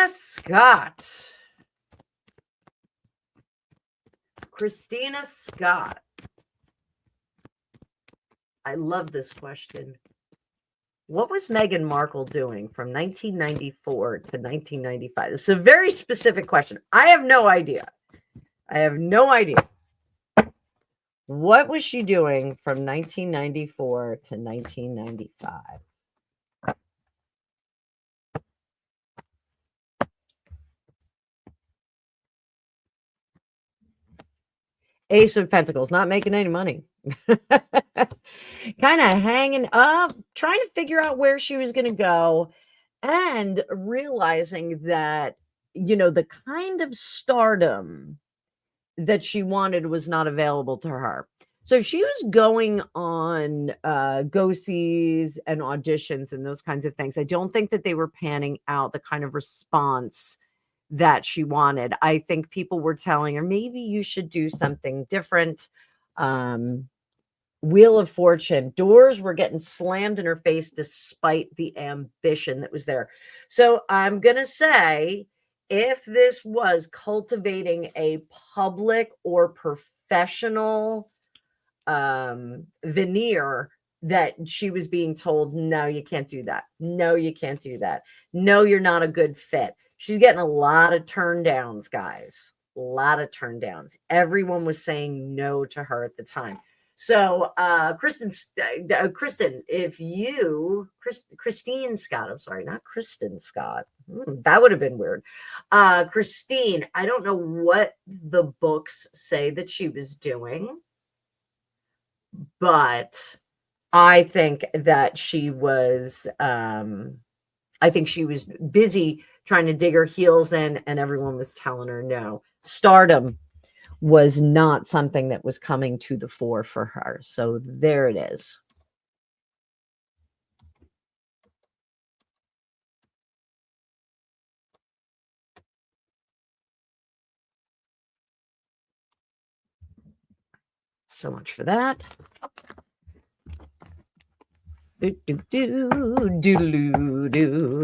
Scott. Christina Scott. I love this question. What was Meghan Markle doing from 1994 to 1995? It's a very specific question. I have no idea. What was she doing from 1994 to 1995? Ace of Pentacles, not making any money. Kind of hanging up, trying to figure out where she was going to go, and realizing that, the kind of stardom that she wanted was not available to her. So she was going on go-sees and auditions and those kinds of things. I don't think that they were panning out the kind of response that she wanted. I think people were telling her, maybe you should do something different. Wheel of Fortune, doors were getting slammed in her face despite the ambition that was there. So I'm going to say, if this was cultivating a public or professional veneer, that she was being told, no, you can't do that. No, you can't do that. No, you're not a good fit. She's getting a lot of turn downs, guys. A lot of turn downs. Everyone was saying no to her at the time. So, Kristen, Christine Scott, I'm sorry, not Kristen Scott. That would have been weird. Christine, I don't know what the books say that she was doing, but I think that she was, busy trying to dig her heels in, and everyone was telling her no. Stardom was not something that was coming to the fore for her. So there it is. So much for that.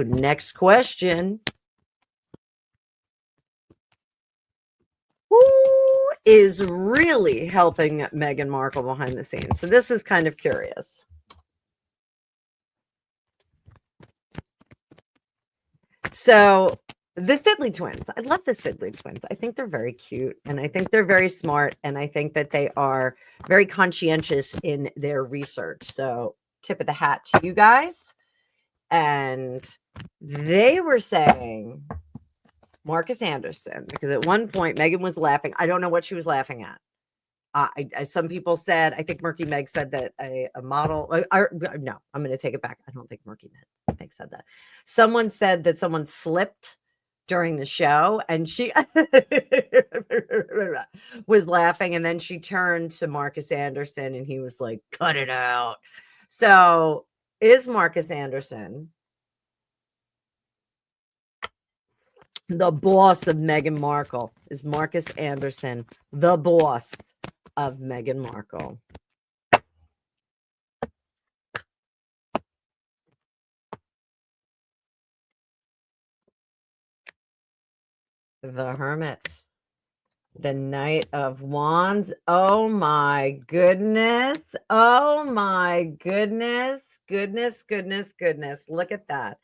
Next question. Who is really helping Meghan Markle behind the scenes? So this is kind of curious. So the Sidley twins. I love the Sidley twins. I think they're very cute, and I think they're very smart, and I think that they are very conscientious in their research. So tip of the hat to you guys. And they were saying Marcus Anderson, because at one point Meghan was laughing. I don't know what she was laughing at. Some people said, I think Murky Meg said that a model. No, I'm going to take it back. I don't think Murky Meg said that. Someone said that someone slipped during the show, and she was laughing, and then she turned to Marcus Anderson, and he was like, "Cut it out." So, is Marcus Anderson the boss of Meghan Markle? Is Marcus Anderson the boss of Meghan Markle? The Hermit. The Knight of Wands. Oh my goodness. Oh my goodness. Goodness. Look at that.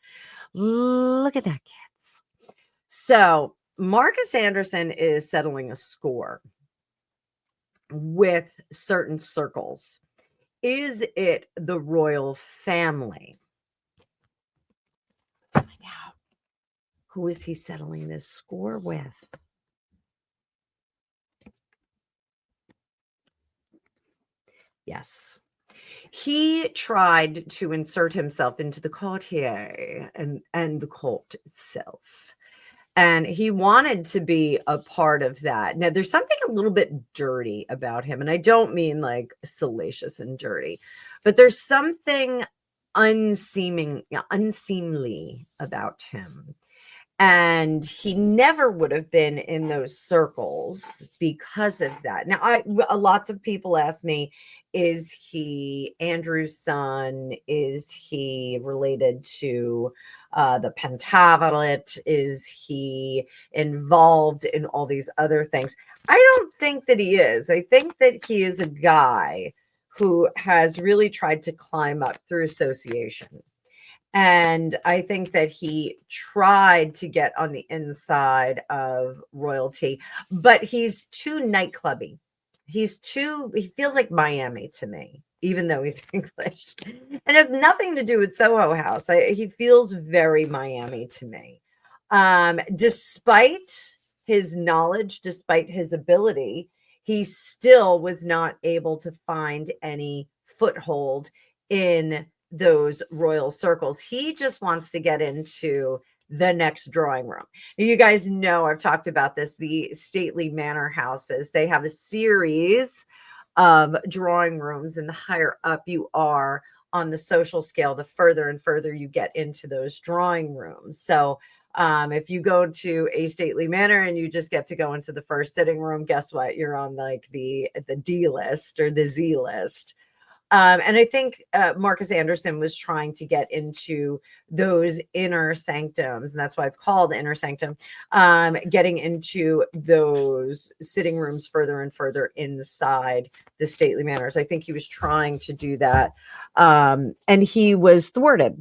Look at that, kids. So Marcus Anderson is settling a score with certain circles. Is it the royal family? Let's find out. Who is he settling this score with? Yes. He tried to insert himself into the courtier and the court itself. And he wanted to be a part of that. Now, there's something a little bit dirty about him. And I don't mean like salacious and dirty, but there's something unseemly about him. And he never would have been in those circles because of that. Now, lots of people ask me, is he Andrew's son? Is he related to the Pentaveret? Is he involved in all these other things? I don't think that he is. I think that he is a guy who has really tried to climb up through association. And I think that he tried to get on the inside of royalty, but he's too nightclubby. He feels like Miami to me, even though he's English. And it has nothing to do with Soho House. He feels very Miami to me. Despite his knowledge, despite his ability, he still was not able to find any foothold in those royal circles. He just wants to get into the next drawing room. You guys know I've talked about this, the stately manor houses. They have a series of drawing rooms, and the higher up you are on the social scale, the further and further you get into those drawing rooms. So if you go to a stately manor and you just get to go into the first sitting room, guess what? You're on like the D list or the Z list. And I think Marcus Anderson was trying to get into those inner sanctums, and that's why it's called inner sanctum, getting into those sitting rooms further and further inside the stately manors. I think he was trying to do that, and he was thwarted.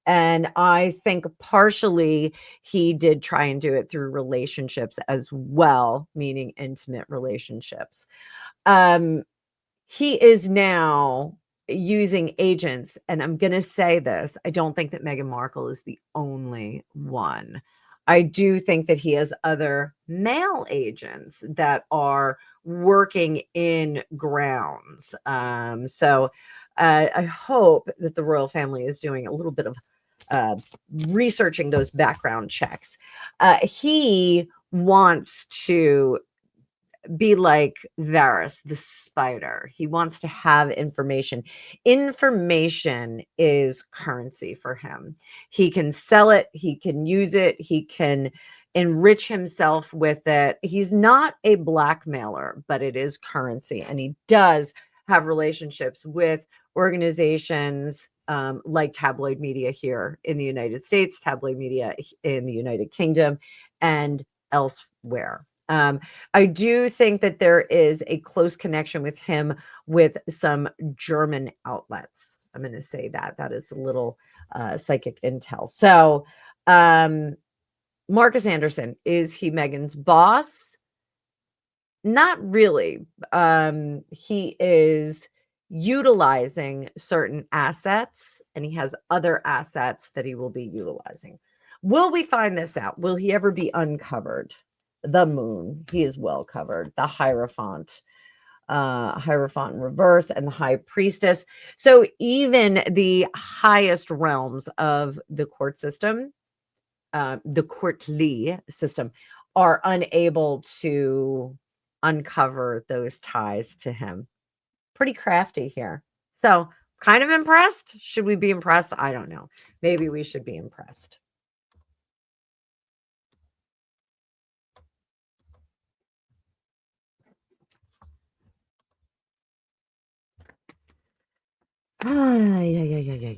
And I think partially he did try and do it through relationships as well, meaning intimate relationships. Um, he is now using agents, and I'm gonna say this, I don't think that Meghan Markle is the only one. I do think that he has other male agents that are working in grounds. I hope that the royal family is doing a little bit of uh, researching those background checks. He wants to be like Varys, the spider. He wants to have information. Information is currency for him. He can sell it, he can use it, he can enrich himself with it. He's not a blackmailer, but it is currency. And he does have relationships with organizations like tabloid media here in the United States, tabloid media in the United Kingdom, and elsewhere. I do think that there is a close connection with him with some German outlets. I'm going to say that. That is a little psychic intel. So, Marcus Anderson, is he Meghan's boss? Not really. He is utilizing certain assets, and he has other assets that he will be utilizing. Will we find this out? Will he ever be uncovered? The moon, he is well covered. The Hierophant in reverse, and the High Priestess. So even the highest realms of the court system, the courtly system, are unable to uncover those ties to him. Pretty crafty here. So, kind of impressed. Should we be impressed? I don't know. Maybe we should be impressed. Ah, yeah.